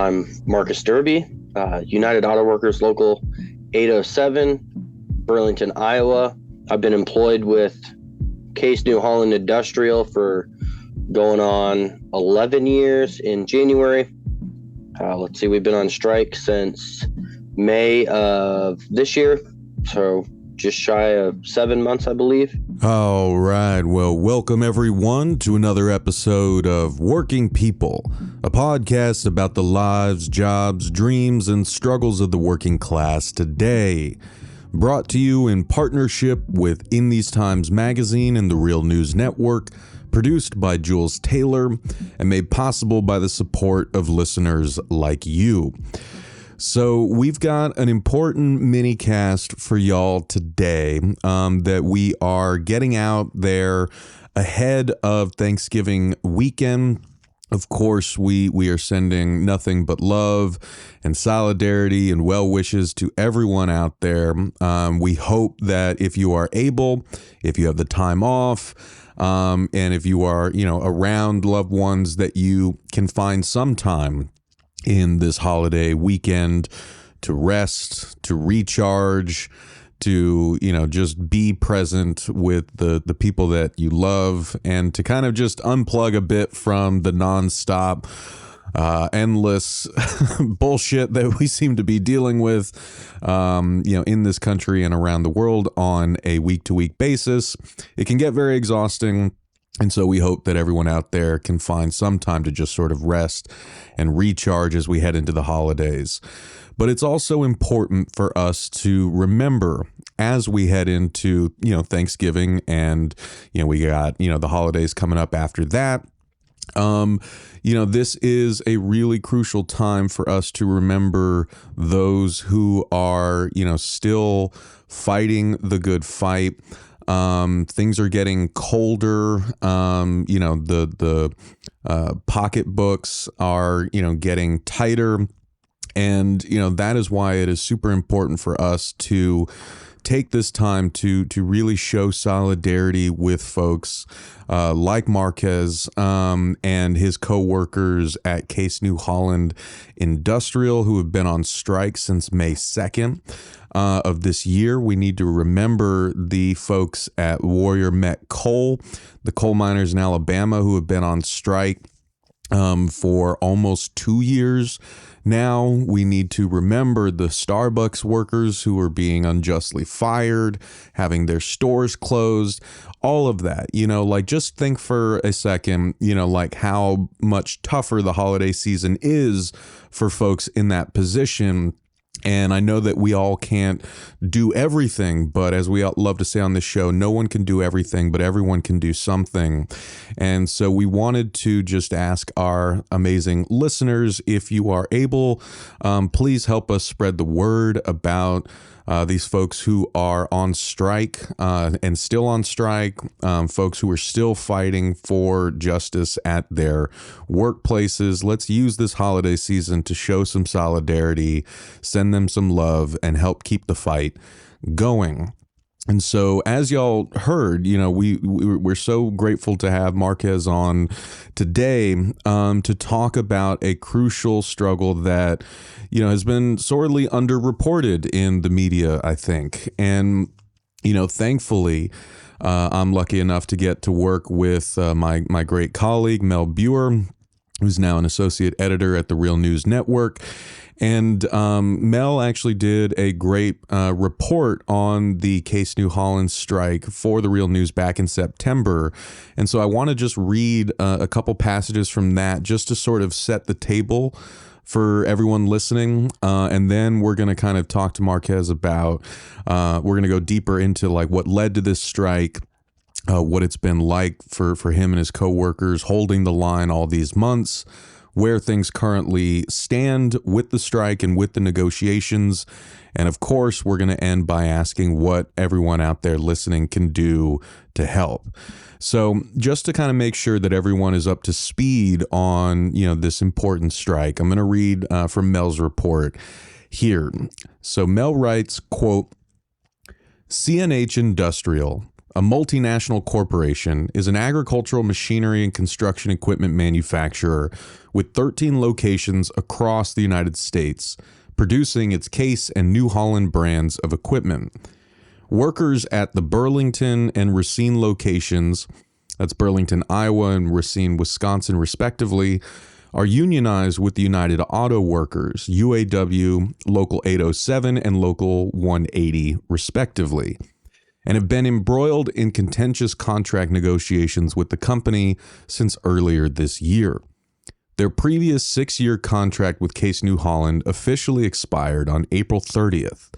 I'm Marcus Derby, United Auto Workers Local 807, Burlington, Iowa. I've been employed with Case New Holland Industrial for going on 11 years in January. We've been on strike since May of this year, so just shy of 7 months, I believe. All right. Well, welcome everyone to another episode of Working People, a podcast about the lives, jobs, dreams, and struggles of the working class today. Brought to you in partnership with In These Times magazine and the Real News Network, produced by Jules Taylor, and made possible by the support of listeners like you. So we've got an important mini cast for y'all today that we are getting out there ahead of Thanksgiving weekend. Of course, we are sending nothing but love and solidarity and well wishes to everyone out there. We hope that if you are able, if you have the time off, and if you are, around loved ones, that you can find some time in this holiday weekend to rest, to recharge, to, just be present with the people that you love, and to kind of just unplug a bit from the nonstop, endless bullshit that we seem to be dealing with, in this country and around the world on a week-to-week basis. It can get very exhausting. And so we hope that everyone out there can find some time to just sort of rest and recharge as we head into the holidays. But it's also important for us to remember as we head into, Thanksgiving, and, we got, the holidays coming up after that. This is a really crucial time for us to remember those who are, still fighting the good fight. Things are getting colder. The pocketbooks are, getting tighter. And, that is why it is super important for us to take this time to really show solidarity with folks like Marcques and his co-workers at Case New Holland Industrial, who have been on strike since May 2nd. Of this year. We need to remember the folks at Warrior Met Coal, the coal miners in Alabama who have been on strike for almost 2 years now. We need to remember the Starbucks workers who are being unjustly fired, having their stores closed, all of that. Just think for a second, how much tougher the holiday season is for folks in that position. And I know that we all can't do everything, but as we love to say on this show, no one can do everything, but everyone can do something. And so we wanted to just ask our amazing listeners, if you are able, please help us spread the word about these folks who are on strike and still on strike, folks who are still fighting for justice at their workplaces. Let's use this holiday season to show some solidarity, send them some love, and help keep the fight going. And so, as y'all heard, we're so grateful to have Marcques on today to talk about a crucial struggle that, has been sorely underreported in the media, I think. And, thankfully, I'm lucky enough to get to work with my great colleague, Mel Buer, who's now an associate editor at the Real News Network. And Mel actually did a great report on the Case New Holland strike for the Real News back in September. And so I want to just read a couple passages from that just to sort of set the table for everyone listening. And then we're going to kind of talk to Marcques about, we're going to go deeper into like what led to this strike, what it's been like for him and his coworkers holding the line all these months, where things currently stand with the strike and with the negotiations. And of course, we're going to end by asking what everyone out there listening can do to help. So just to kind of make sure that everyone is up to speed on, this important strike, I'm going to read from Mel's report here. So Mel writes, quote, CNH Industrial, a multinational corporation, is an agricultural machinery and construction equipment manufacturer with 13 locations across the United States, producing its Case and New Holland brands of equipment. Workers at the Burlington and Racine locations, that's Burlington, Iowa, and Racine, Wisconsin, respectively, are unionized with the United Auto Workers, UAW, Local 807 and Local 180, respectively, and have been embroiled in contentious contract negotiations with the company since earlier this year. Their previous 6-year contract with Case New Holland officially expired on April 30th.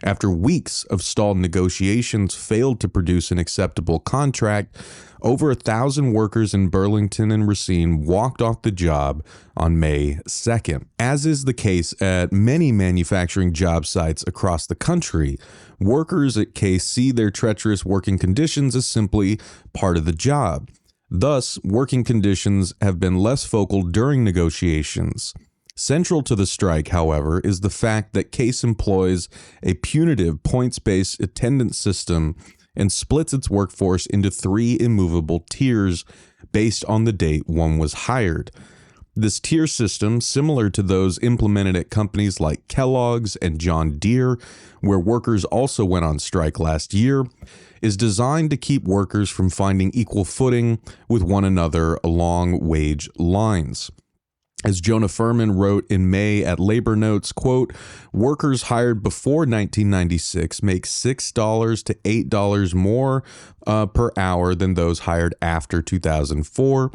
After weeks of stalled negotiations failed to produce an acceptable contract, over 1,000 workers in Burlington and Racine walked off the job on May 2nd. As is the case at many manufacturing job sites across the country, workers at Case see their treacherous working conditions as simply part of the job. Thus, working conditions have been less focal during negotiations. Central to the strike, however, is the fact that Case employs a punitive points-based attendance system and splits its workforce into 3 immovable tiers based on the date one was hired. This tier system, similar to those implemented at companies like Kellogg's and John Deere, where workers also went on strike last year, is designed to keep workers from finding equal footing with one another along wage lines. As Jonah Furman wrote in May at Labor Notes, quote, workers hired before 1996 make $6 to $8 more per hour than those hired after 2004.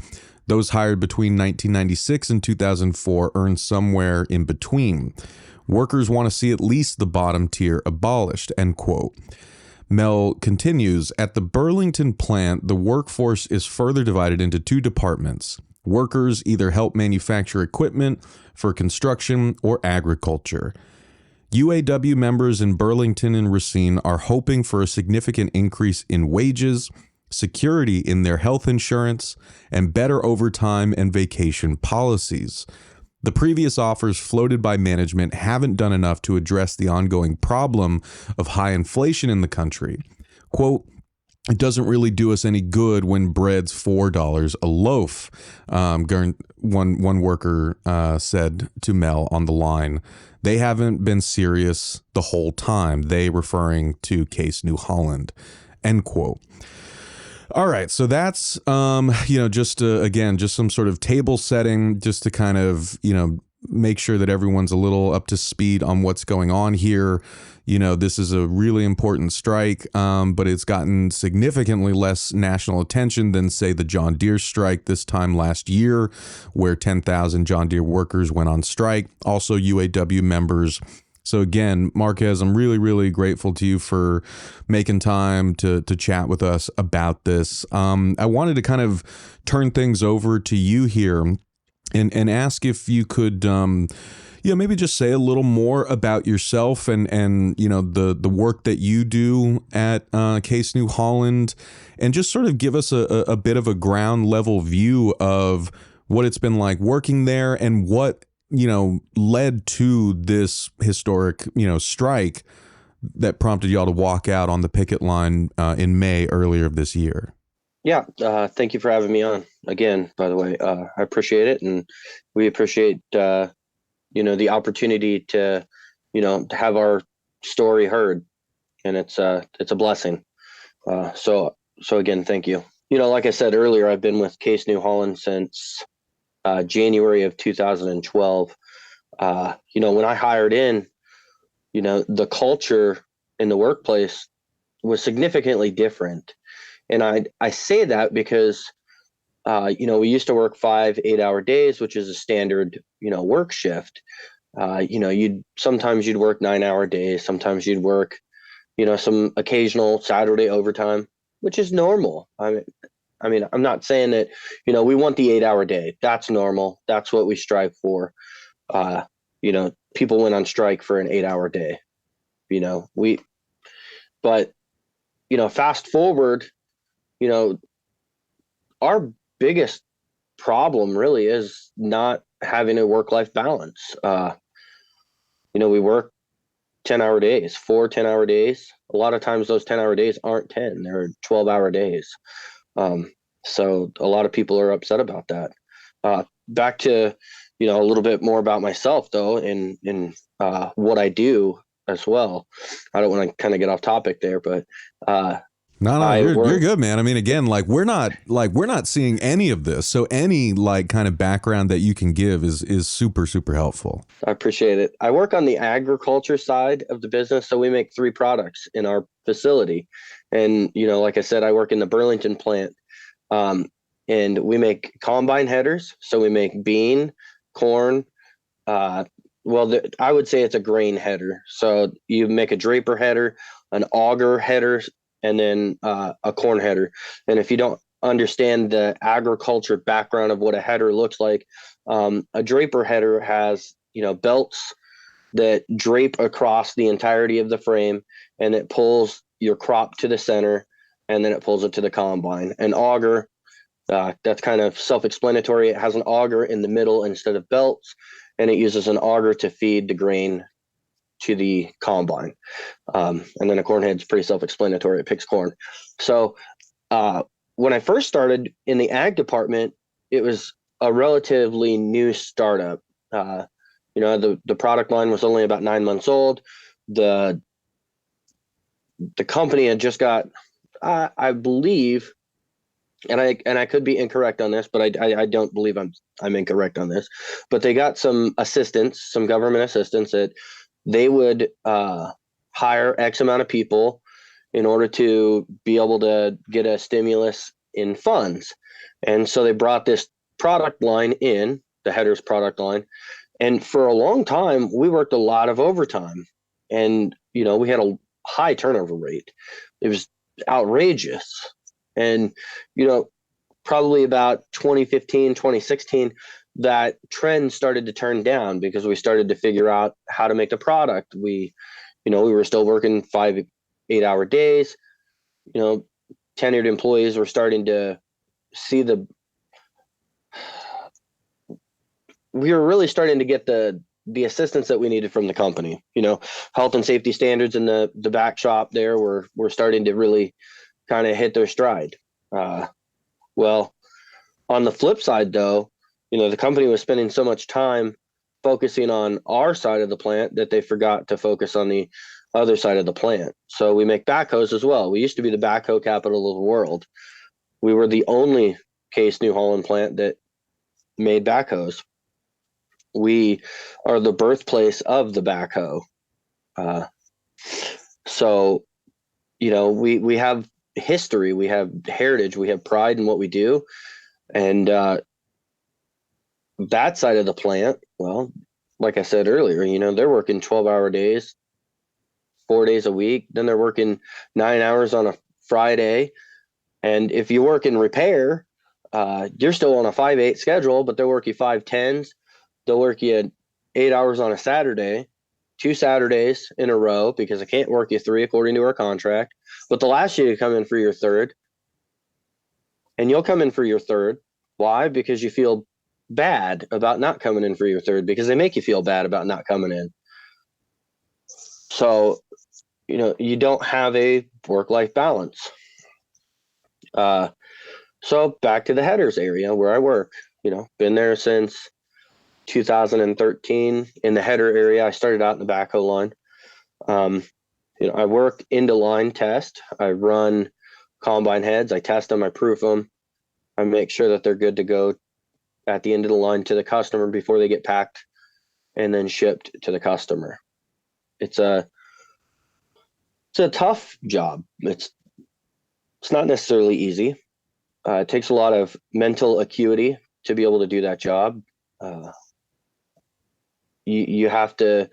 Those hired between 1996 and 2004 earn somewhere in between. Workers want to see at least the bottom tier abolished, end quote. Mel continues, at the Burlington plant, the workforce is further divided into 2 departments. Workers either help manufacture equipment for construction or agriculture. UAW members in Burlington and Racine are hoping for a significant increase in wages, security in their health insurance, and better overtime and vacation policies. The previous offers floated by management haven't done enough to address the ongoing problem of high inflation in the country. Quote, it doesn't really do us any good when bread's $4 a loaf, one worker said to Mel on the line. They haven't been serious the whole time, they referring to Case New Holland, end quote. All right, so that's, just some sort of table setting just to kind of, make sure that everyone's a little up to speed on what's going on here. This is a really important strike, but it's gotten significantly less national attention than, say, the John Deere strike this time last year, where 10,000 John Deere workers went on strike, also UAW members. So again, Marquez, I'm really, really grateful to you for making time to chat with us about this. I wanted to kind of turn things over to you here and ask if you could maybe just say a little more about yourself and the work that you do at Case New Holland, and just sort of give us a bit of a ground level view of what it's been like working there and what led to this historic strike that prompted y'all to walk out on the picket line in May earlier of this year. Yeah, thank you for having me on again, by the way. I appreciate it, and we appreciate the opportunity to have our story heard, and it's a blessing. So again, thank you. Like I said earlier, I've been with Case New Holland since January of 2012. When I hired in, the culture in the workplace was significantly different. And I say that because, we used to work 5 8-hour days, which is a standard, work shift. Sometimes you'd work 9-hour days. Sometimes you'd work, some occasional Saturday overtime, which is normal. I mean, I'm not saying that, we want the 8-hour day. That's normal. That's what we strive for. People went on strike for an 8-hour day, but fast forward, our biggest problem really is not having a work-life balance. We work 10-hour days, 4 10-hour days. a lot of times those 10-hour days aren't 10, they're 12-hour days. So a lot of people are upset about that. Back to, a little bit more about myself though, and what I do as well. I don't want to kind of get off topic there, but No, you're good, man. I mean, again, we're not seeing any of this, so any kind of background that you can give is super, super helpful. I appreciate it. I work on the agriculture side of the business, so we make 3 products in our facility, and like I said, I work in the Burlington plant, and we make combine headers. So we make bean, corn. I would say it's a grain header. So you make a draper header, an auger header, and then a corn header. And if you don't understand the agriculture background of what a header looks like, a draper header has, belts that drape across the entirety of the frame, and it pulls your crop to the center, and then it pulls it to the combine. An auger, that's kind of self-explanatory. It has an auger in the middle instead of belts, and it uses an auger to feed the grain to the combine. And then a corn head is pretty self-explanatory. It picks corn. So when I first started in the ag department, it was a relatively new startup. The product line was only about 9 months old. The company had just got, I believe, and I could be incorrect on this, but I don't believe I'm incorrect on this, but they got some assistance, some government assistance that they would hire X amount of people in order to be able to get a stimulus in funds. And so they brought this product line in, the headers product line. And for a long time, we worked a lot of overtime, and, we had a high turnover rate. It was outrageous. And, probably about 2015, 2016, that trend started to turn down because we started to figure out how to make the product. We were still working 5 8-hour days. Tenured employees were starting to see we were really starting to get the assistance that we needed from the company. Health and safety standards in the back shop there were starting to really kind of hit their stride. Well, on the flip side though, the company was spending so much time focusing on our side of the plant that they forgot to focus on the other side of the plant. So we make backhoes as well. We used to be the backhoe capital of the world. We were the only Case New Holland plant that made backhoes. We are the birthplace of the backhoe. So, we have history, we have heritage, we have pride in what we do. And that side of the plant, well, like I said earlier, they're working 12-hour days, 4 days a week. Then they're working 9 hours on a Friday. And if you work in repair, you're still on a 5/8 schedule, but they'll work you 5/10s. They'll work you 8 hours on a Saturday, 2 Saturdays in a row, because I can't work you 3 according to our contract. But they'll ask you to come in for your third, and you'll come in for your third. Why? Because you feel bad about not coming in for your third, because they make you feel bad about not coming in. So, you don't have a work-life balance. So back to the headers area where I work, been there since 2013 in the header area. I started out in the backhoe line. I work into line test. I run combine heads. I test them. I proof them. I make sure that they're good to go at the end of the line to the customer before they get packed and then shipped to the customer. It's a tough job. It's not necessarily easy. It takes a lot of mental acuity to be able to do that job. You have to,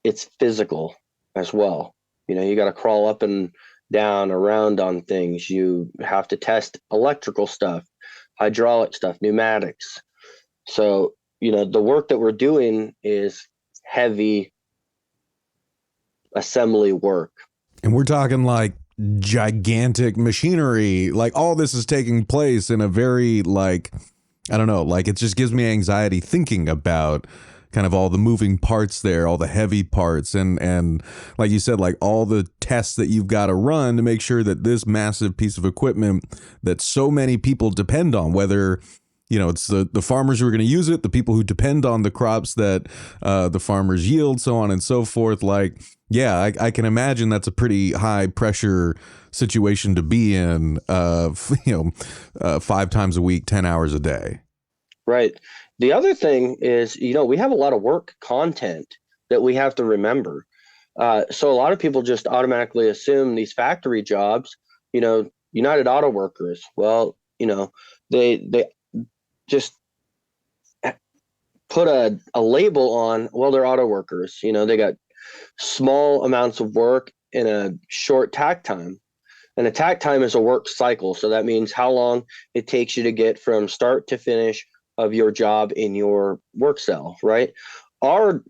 it's physical as well. You got to crawl up and down around on things. You have to test electrical stuff, hydraulic stuff, pneumatics. So, the work that we're doing is heavy assembly work. And we're talking gigantic machinery. All this is taking place in a very I don't know, it just gives me anxiety thinking about kind of all the moving parts there, all the heavy parts, and like you said, like all the tests that you've got to run to make sure that this massive piece of equipment that so many people depend on, whether it's the farmers who are going to use it, the people who depend on the crops that the farmers yield, so on and so forth. Like, yeah, I can imagine that's a pretty high pressure situation to be in, 5 times a week, 10 hours a day. Right. The other thing is, we have a lot of work content that we have to remember. So a lot of people just automatically assume these factory jobs, United Auto Workers, well, they just put a label on, well, they're auto workers. They got small amounts of work in a short tack time. And a tack time is a work cycle. So that means how long it takes you to get from start to finish of your job in your work cell, right? Our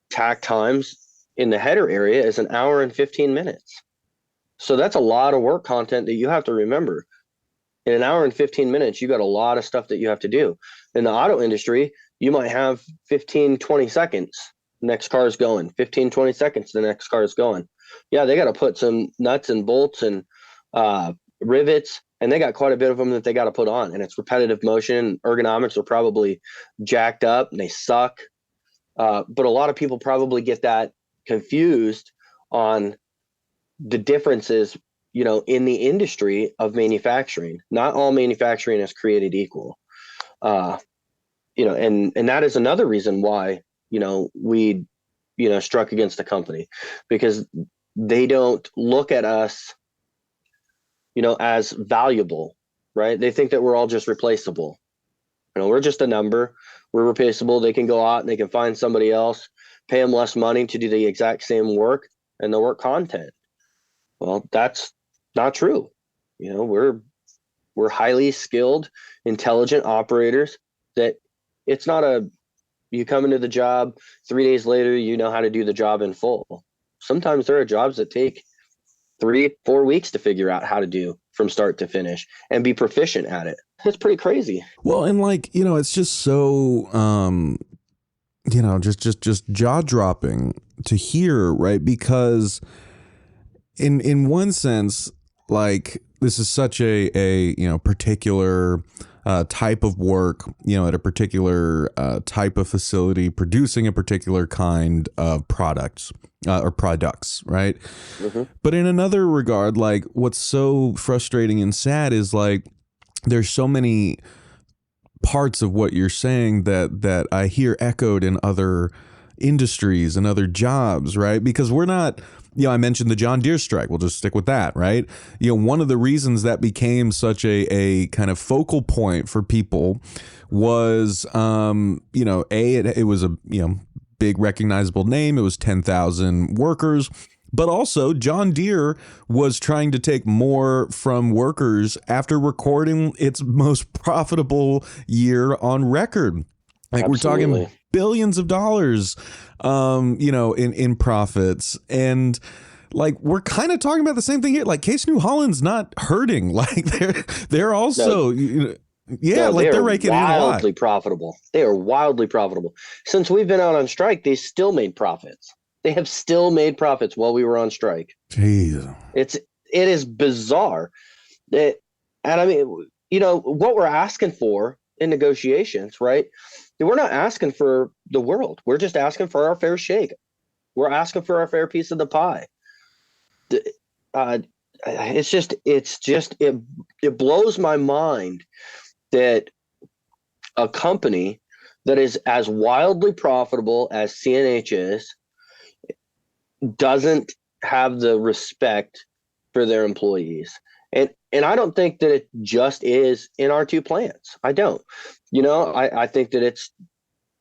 tack times in the header area is 1 hour and 15 minutes. So that's a lot of work content that you have to remember. In 1 hour and 15 minutes, you got a lot of stuff that you have to do. In the auto industry, you might have 15, 20 seconds. Next car is going. 15, 20 seconds, the next car is going. Yeah, they got to put some nuts and bolts and rivets, and they got quite a bit of them that they got to put on. And it's repetitive motion. Ergonomics are probably jacked up and they suck. But a lot of people probably get that confused on the differences in the industry of manufacturing. Not all manufacturing is created equal. And that is another reason why, we, struck against the company, because they don't look at us, as valuable, right? They think that we're all just replaceable. We're just a number. We're replaceable. They can go out and they can find somebody else, pay them less money to do the exact same work and the work content. Well, that's not true. We're highly skilled, intelligent operators that it's not you come into the job 3 days later, you know how to do the job in full. Sometimes there are jobs that take 3-4 weeks to figure out how to do from start to finish and be proficient at it. It's pretty crazy. Well, and it's just so, just jaw dropping to hear, right? Because in one sense, like, this is such a particular type of work, at a particular type of facility producing a particular kind of products or products, right? Mm-hmm. But in another regard, like, what's so frustrating and sad is, like, there's so many parts of what you're saying that I hear echoed in other industries and other jobs, right? Because we're not, I mentioned the John Deere strike. We'll just stick with that, right? One of the reasons that became such a kind of focal point for people was, it was a, big recognizable name. It was 10,000 workers. But also, John Deere was trying to take more from workers after recording its most profitable year on record. Like, Absolutely. We're talking billions of dollars, in profits. And, like, we're kind of talking about the same thing here. Like, Case New Holland's not hurting. Like, they're also... they're raking in a lot. Wildly profitable. They are wildly profitable. Since we've been out on strike, they still made profits. They have still made profits while we were on strike. Jeez. It is bizarre. And I mean, what we're asking for in negotiations, right? We're not asking for the world. We're just asking for our fair shake. We're asking for our fair piece of the pie. It blows my mind that a company that is as wildly profitable as CNH is doesn't have the respect for their employees. And I don't think that it just is in our two plants. I don't. I think that it's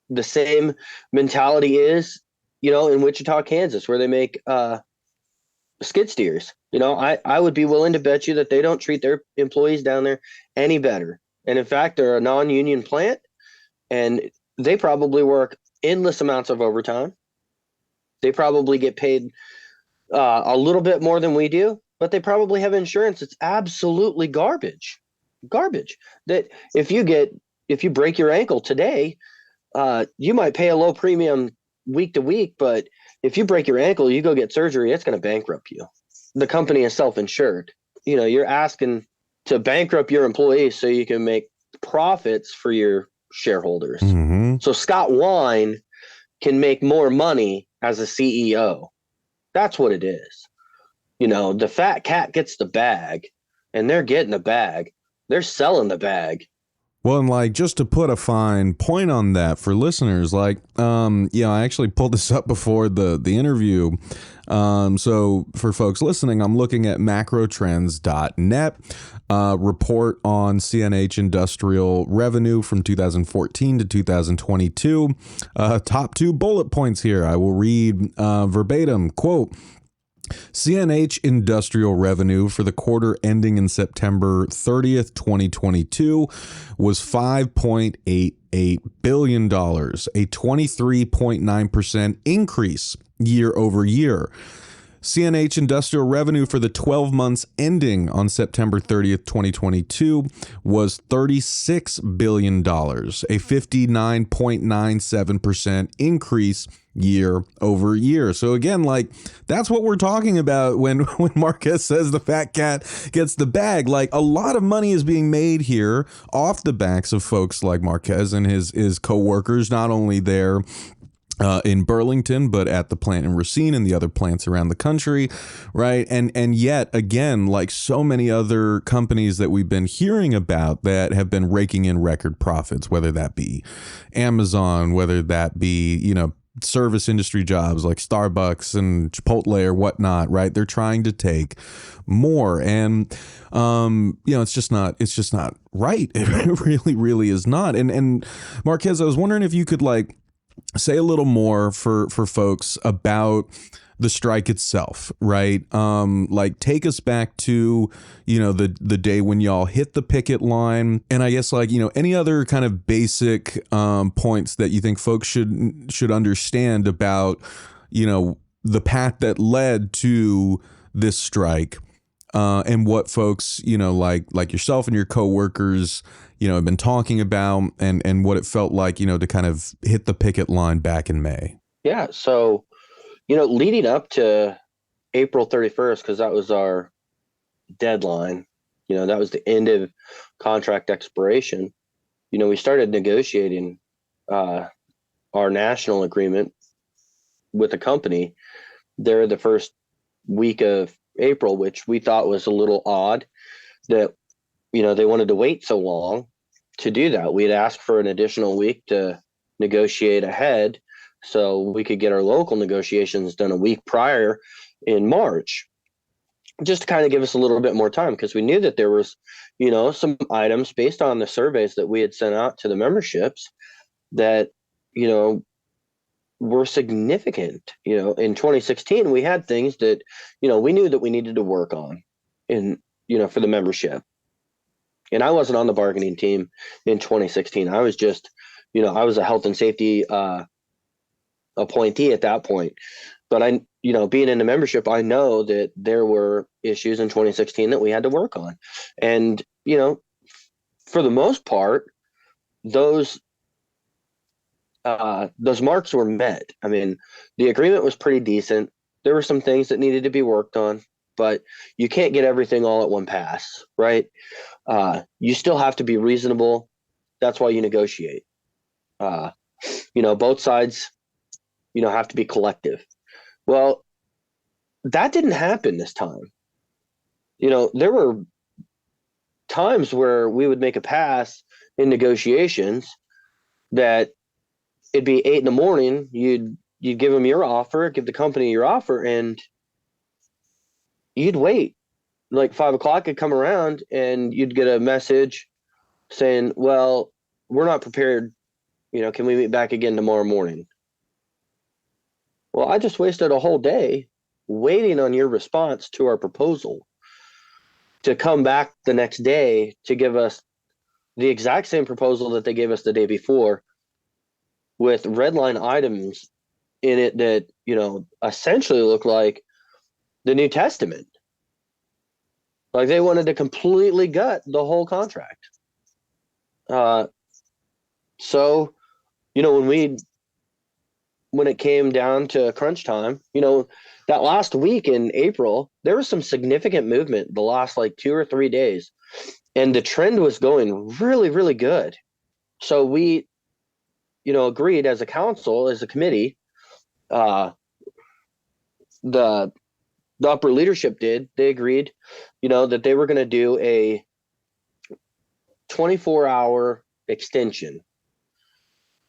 the same mentality is, in Wichita, Kansas, where they make skid steers. I would be willing to bet you that they don't treat their employees down there any better. And in fact, they're a non-union plant, and they probably work endless amounts of overtime. They probably get paid a little bit more than we do, but they probably have insurance. It's absolutely garbage. That if you break your ankle today, You might pay a low premium week to week, but if you break your ankle, you go get surgery, it's going to bankrupt you. The company is self-insured. You're asking to bankrupt your employees so you can make profits for your shareholders. Mm-hmm. So Scott Wine can make more money as a CEO. That's what it is. The fat cat gets the bag, and they're getting the bag. They're selling the bag. Well, and like, just to put a fine point on that for listeners, like, I actually pulled this up before the interview. So for folks listening, I'm looking at macrotrends.net, report on CNH industrial revenue from 2014 to 2022. Top 2 bullet points here. I will read verbatim, quote, CNH industrial revenue for the quarter ending in September 30th, 2022 was $5.88 billion, a 23.9% increase year over year. CNH industrial revenue for the 12 months ending on September 30th, 2022 was $36 billion, a 59.97% increase year over year. So again, like, that's what we're talking about when Marcques says the fat cat gets the bag. Like, a lot of money is being made here off the backs of folks like Marcques and his co-workers, not only there in Burlington, but at the plant in Racine and the other plants around the country, right? And yet, again, like so many other companies that we've been hearing about that have been raking in record profits, whether that be Amazon, whether that be, service industry jobs like Starbucks and Chipotle or whatnot, right? They're trying to take more. And, it's just not right. It really, really is not. And Marcques, I was wondering if you could say a little more for folks about the strike itself, right? Take us back to, the day when y'all hit the picket line. And I guess any other kind of basic points that you think folks should understand about, the path that led to this strike, and what folks, like yourself and your coworkers, have been talking about, and what it felt like, to kind of hit the picket line back in May. Yeah. So, leading up to April 31st, because that was our deadline, that was the end of contract expiration. We started negotiating our national agreement with the company there the first week of April, which we thought was a little odd that, they wanted to wait so long to do that. We had asked for an additional week to negotiate ahead so we could get our local negotiations done a week prior in March, just to kind of give us a little bit more time, because we knew that there was, some items based on the surveys that we had sent out to the memberships that, were significant. In 2016, we had things that, we knew that we needed to work on for the membership. And I wasn't on the bargaining team in 2016. I was just, I was a health and safety appointee at that point. But being in the membership, I know that there were issues in 2016 that we had to work on. And, for the most part, those marks were met. I mean, the agreement was pretty decent. There were some things that needed to be worked on, but you can't get everything all at one pass, right? You still have to be reasonable. That's why you negotiate. Both sides, have to be collective. Well, that didn't happen this time. There were times where we would make a pass in negotiations that it'd be 8 a.m. You'd give them your offer, give the company your offer, and you'd wait. Like 5 o'clock would come around and you'd get a message saying, well, we're not prepared. Can we meet back again tomorrow morning? Well, I just wasted a whole day waiting on your response to our proposal to come back the next day to give us the exact same proposal that they gave us the day before, with red line items in it that, essentially look like the New Testament. Like, they wanted to completely gut the whole contract. So, when it came down to crunch time, that last week in April, there was some significant movement the last like 2 or 3 days, and the trend was going really, really good. So we, agreed as a council, as a committee, the the upper leadership they agreed, that they were going to do a 24-hour extension.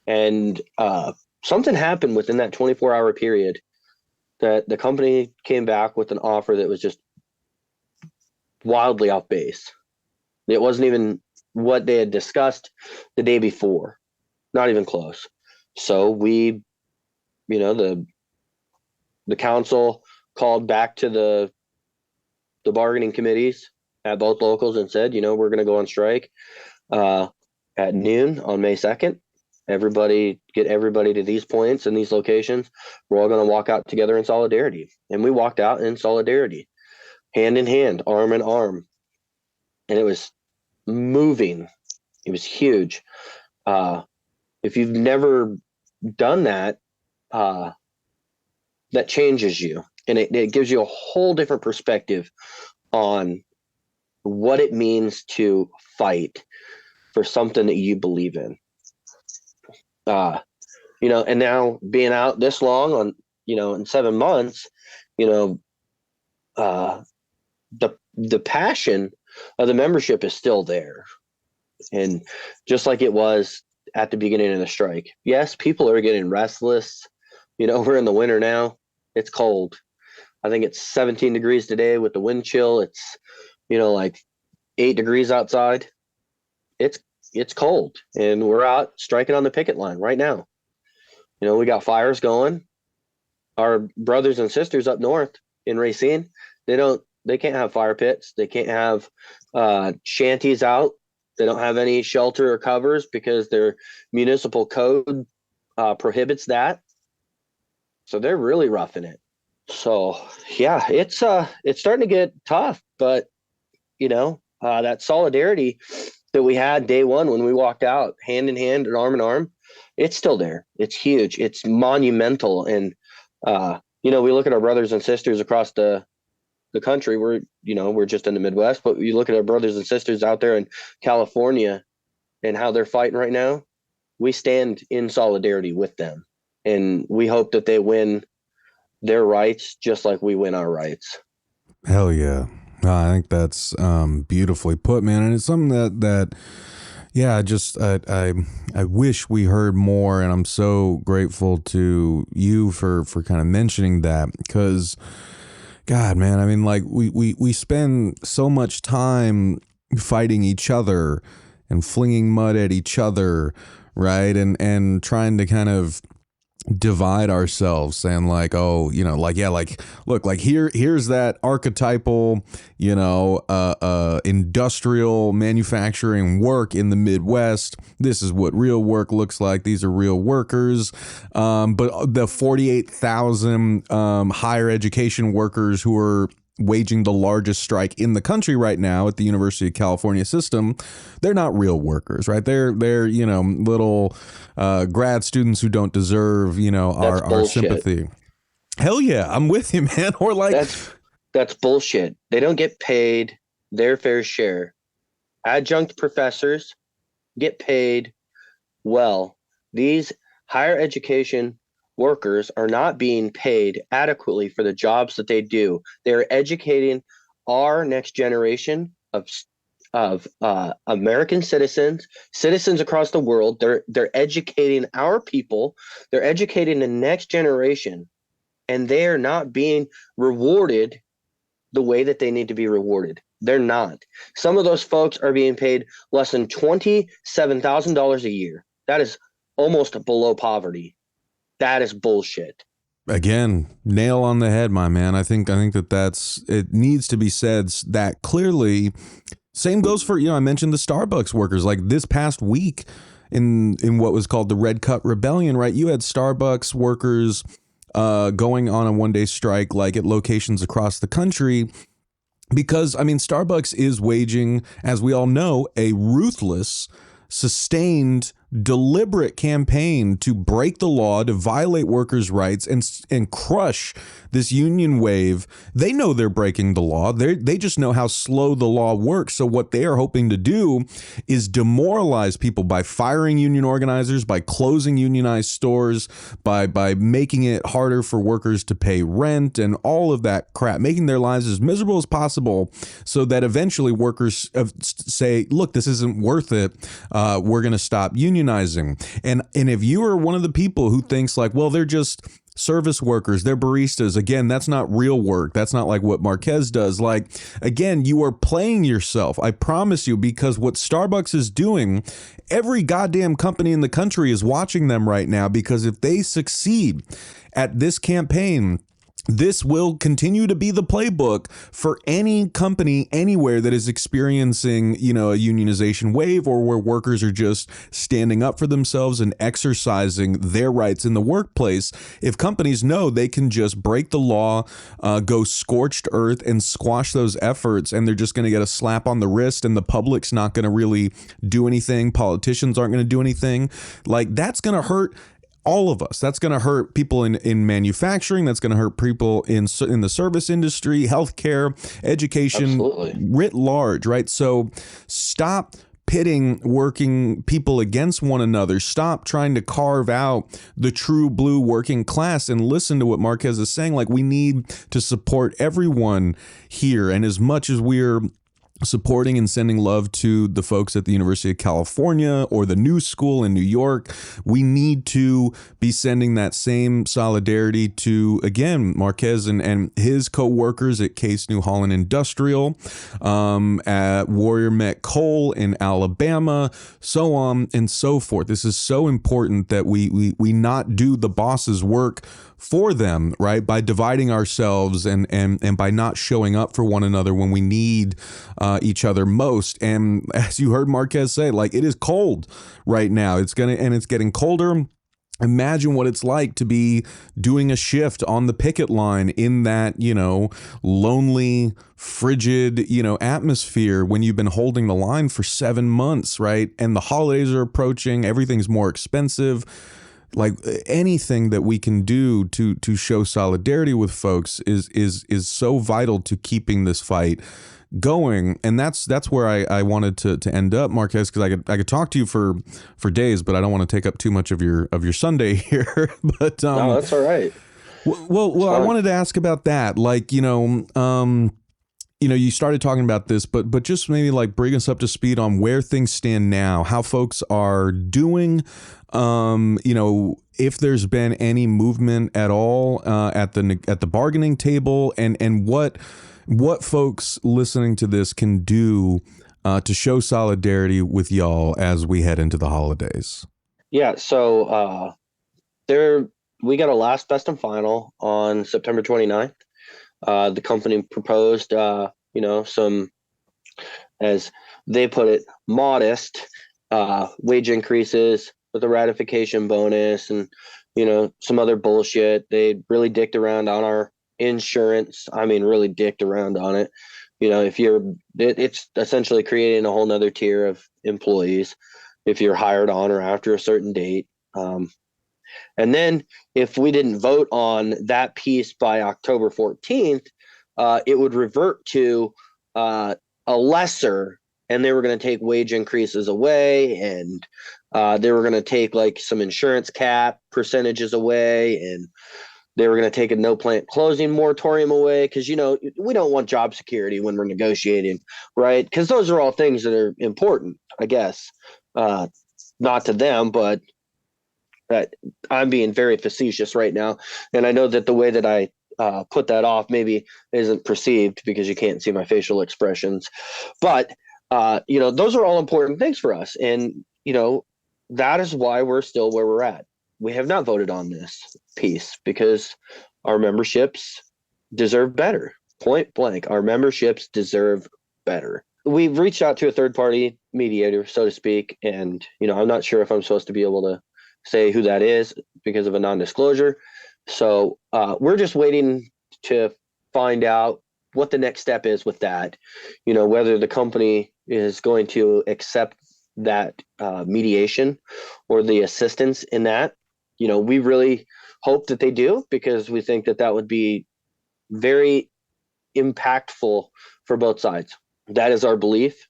And something happened within that 24-hour period that the company came back with an offer that was just wildly off base. It wasn't even what they had discussed the day before, not even close. So we, the council called back to the bargaining committees at both locals and said, we're going to go on strike at noon on May 2nd. Get everybody to these points and these locations. We're all going to walk out together in solidarity. And we walked out in solidarity, hand in hand, arm in arm. And it was moving. It was huge. If you've never done that, that changes you. And it gives you a whole different perspective on what it means to fight for something that you believe in. And now being out this long on, in 7 months, the passion of the membership is still there. And just like it was at the beginning of the strike, yes, people are getting restless. We're in the winter now. It's cold. I think it's 17 degrees today with the wind chill. It's, like 8 degrees outside. It's cold, and we're out striking on the picket line right now. We got fires going. Our brothers and sisters up north in Racine, they can't have fire pits. They can't have shanties out. They don't have any shelter or covers because their municipal code prohibits that. So they're really roughing it. So yeah, it's starting to get tough, but that solidarity that we had day one when we walked out hand in hand and arm in arm, it's still there. It's huge. It's monumental. And, we look at our brothers and sisters across the country. We're just in the Midwest, but you look at our brothers and sisters out there in California and how they're fighting right now. We stand in solidarity with them, and we hope that they win their rights just like we win our rights. Hell yeah. I think that's beautifully put, man. And it's something that yeah, I wish we heard more, and I'm so grateful to you for kind of mentioning that, because God, man, I mean, like we spend so much time fighting each other and flinging mud at each other, right? And trying to kind of divide ourselves, saying like, oh, look, like here's that archetypal, industrial manufacturing work in the Midwest. This is what real work looks like. These are real workers. But the 48,000 higher education workers who are waging the largest strike in the country right now at the University of California system, they're not real workers, right? They're little grad students who don't deserve, our sympathy. Hell yeah, I'm with you, man. Or like that's bullshit. They don't get paid their fair share. Adjunct professors get paid well. These higher education workers are not being paid adequately for the jobs that they do. They're educating our next generation of American citizens across the world. They're educating our people. They're educating the next generation, and they are not being rewarded the way that they need to be rewarded. They're not. Some of those folks are being paid less than $27,000 a year. That is almost below poverty. That is bullshit. Again, nail on the head, my man. I think it needs to be said that clearly. Same goes for, I mentioned the Starbucks workers. Like this past week in what was called the Red Cup Rebellion, right? You had Starbucks workers going on a one-day strike, like at locations across the country, because Starbucks is waging, as we all know, a ruthless, sustained deliberate campaign to break the law, to violate workers' rights and crush this union wave. They know they're breaking the law. They just know how slow the law works. So what they are hoping to do is demoralize people by firing union organizers, by closing unionized stores, by making it harder for workers to pay rent and all of that crap, making their lives as miserable as possible so that eventually workers say, look, this isn't worth it. We're going to stop unionizing. And if you are one of the people who thinks like, well, they're just service workers, they're baristas, again, that's not real work. That's not like what Marcques does. Like, again, you are playing yourself. I promise you, because what Starbucks is doing, every goddamn company in the country is watching them right now, because if they succeed at this campaign, this will continue to be the playbook for any company anywhere that is experiencing, a unionization wave, or where workers are just standing up for themselves and exercising their rights in the workplace. If companies know they can just break the law, go scorched earth and squash those efforts, and they're just going to get a slap on the wrist, and the public's not going to really do anything, politicians aren't going to do anything, like, that's going to hurt all of us. That's going to hurt people in manufacturing. That's going to hurt people in the service industry, healthcare, education, Absolutely. Writ large, right? So stop pitting working people against one another. Stop trying to carve out the true blue working class and listen to what Marcques is saying. Like, we need to support everyone here. And as much as we're supporting and sending love to the folks at the University of California or the New School in New York, we need to be sending that same solidarity to, again, Marcques and his co-workers at Case New Holland Industrial, at Warrior Met Coal in Alabama, so on and so forth. This is so important that we not do the boss's work for them, right? By dividing ourselves and by not showing up for one another when we need each other most. And as you heard Marcques say, like, it is cold right now. It's getting colder. Imagine what it's like to be doing a shift on the picket line in that, lonely, frigid, atmosphere when you've been holding the line for 7 months, right? And the holidays are approaching, everything's more expensive. Like, anything that we can do to show solidarity with folks is so vital to keeping this fight going. And that's where I wanted to end up, Marcques, because I could talk to you for days, but I don't want to take up too much of your Sunday here. But no, that's all right. Well, I wanted to ask about that. Like, you started talking about this, but just maybe like bring us up to speed on where things stand now, how folks are doing, if there's been any movement at all at the bargaining table, and what folks listening to this can do to show solidarity with y'all as we head into the holidays. Yeah, so we got a last best and final on September 29th. The company proposed, some, as they put it, modest wage increases with a ratification bonus and, some other bullshit. They really dicked around on our insurance. I mean, really dicked around on it. It's essentially creating a whole nother tier of employees if you're hired on or after a certain date. And then if we didn't vote on that piece by October 14th, it would revert to a lesser, and they were going to take wage increases away, and they were going to take like some insurance cap percentages away, and they were going to take a no plant closing moratorium away, because, we don't want job security when we're negotiating, right? Because those are all things that are important, I guess, not to them, but I'm being very facetious right now. And I know that the way that I put that off maybe isn't perceived because you can't see my facial expressions. But, those are all important things for us. And, that is why we're still where we're at. We have not voted on this piece because our memberships deserve better. Point blank. Our memberships deserve better. We've reached out to a third party mediator, so to speak. And, I'm not sure if I'm supposed to be able to say who that is because of a non-disclosure. So we're just waiting to find out what the next step is with that, whether the company is going to accept that mediation or the assistance in that. We really hope that they do, because we think that that would be very impactful for both sides. That is our belief,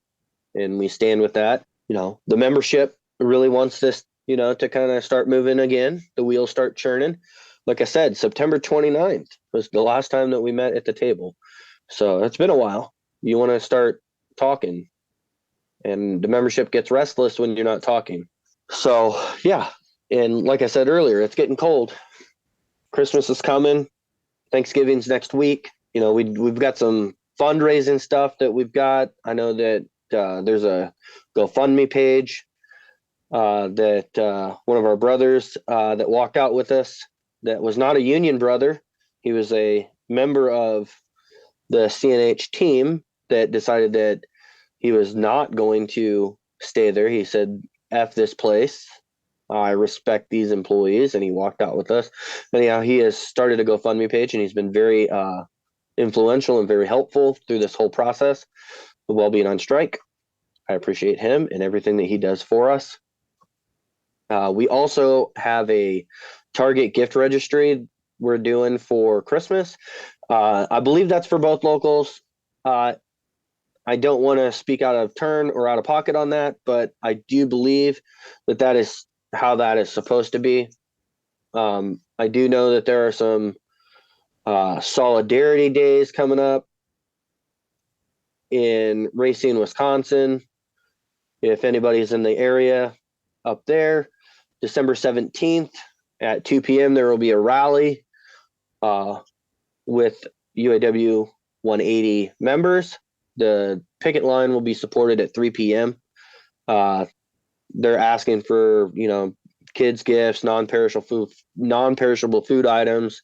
and we stand with that. The membership really wants this, to kind of start moving again, the wheels start churning. Like I said, September 29th was the last time that we met at the table. So it's been a while. You want to start talking, and the membership gets restless when you're not talking. So, yeah. And like I said earlier, it's getting cold. Christmas is coming. Thanksgiving's next week. We've got some fundraising stuff that we've got. I know that there's a GoFundMe page that one of our brothers that walked out with us, that was not a union brother. He was a member of the CNH team that decided that he was not going to stay there. He said, F this place. I respect these employees. And he walked out with us. Anyhow, he has started a GoFundMe page, and he's been very influential and very helpful through this whole process of while being on strike. I appreciate him and everything that he does for us. We also have a Target gift registry we're doing for Christmas. I believe that's for both locals. I don't want to speak out of turn or out of pocket on that, but I do believe that that is how that is supposed to be. I do know that there are some solidarity days coming up in Racine, Wisconsin. If anybody's in the area up there, December 17th at 2 p.m., there will be a rally with UAW 180 members. The picket line will be supported at 3 p.m. They're asking for, kids' gifts, non-perishable food items,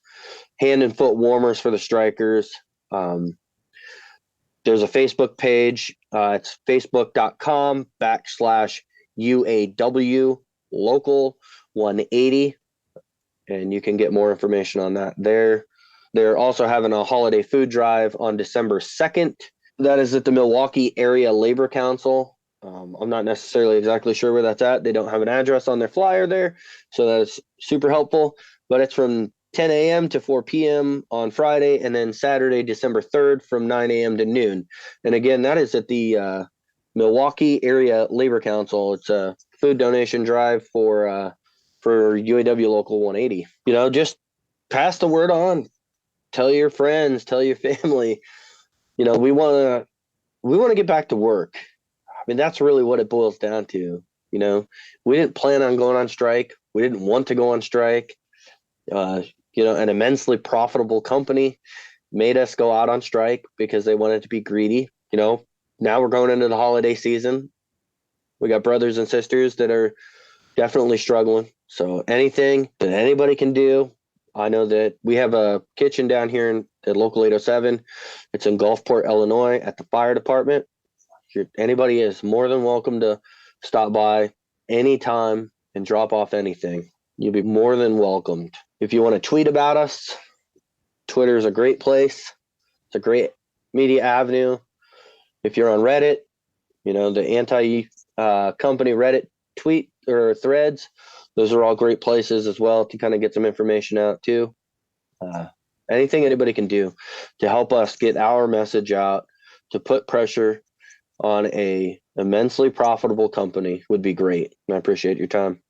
hand and foot warmers for the strikers. There's a Facebook page. It's facebook.com/UAW local 180. And you can get more information on that there. They're also having a holiday food drive on December 2nd. That is at the Milwaukee Area Labor Council. I'm not necessarily exactly sure where that's at. They don't have an address on their flyer there, so that's super helpful. But it's from 10 a.m. to 4 p.m. on Friday, and then Saturday, December 3rd, from 9 a.m. to noon. And again, that is at the Milwaukee Area Labor Council. It's a food donation drive for UAW Local 180. Just pass the word on. Tell your friends, tell your family. We want to get back to work. I mean, that's really what it boils down to. We didn't plan on going on strike. We didn't want to go on strike. An immensely profitable company made us go out on strike because they wanted to be greedy. Now we're going into the holiday season. We got brothers and sisters that are definitely struggling. So anything that anybody can do. I know that we have a kitchen down here at Local 807. It's in Gulfport, Illinois, at the fire department. Anybody is more than welcome to stop by anytime and drop off anything. You'll be more than welcomed. If you want to tweet about us, Twitter is a great place. It's a great media avenue. If you're on Reddit, the anti-company Reddit tweet or threads, those are all great places as well to kind of get some information out too. Anything anybody can do to help us get our message out, to put pressure on a immensely profitable company would be great. And I appreciate your time.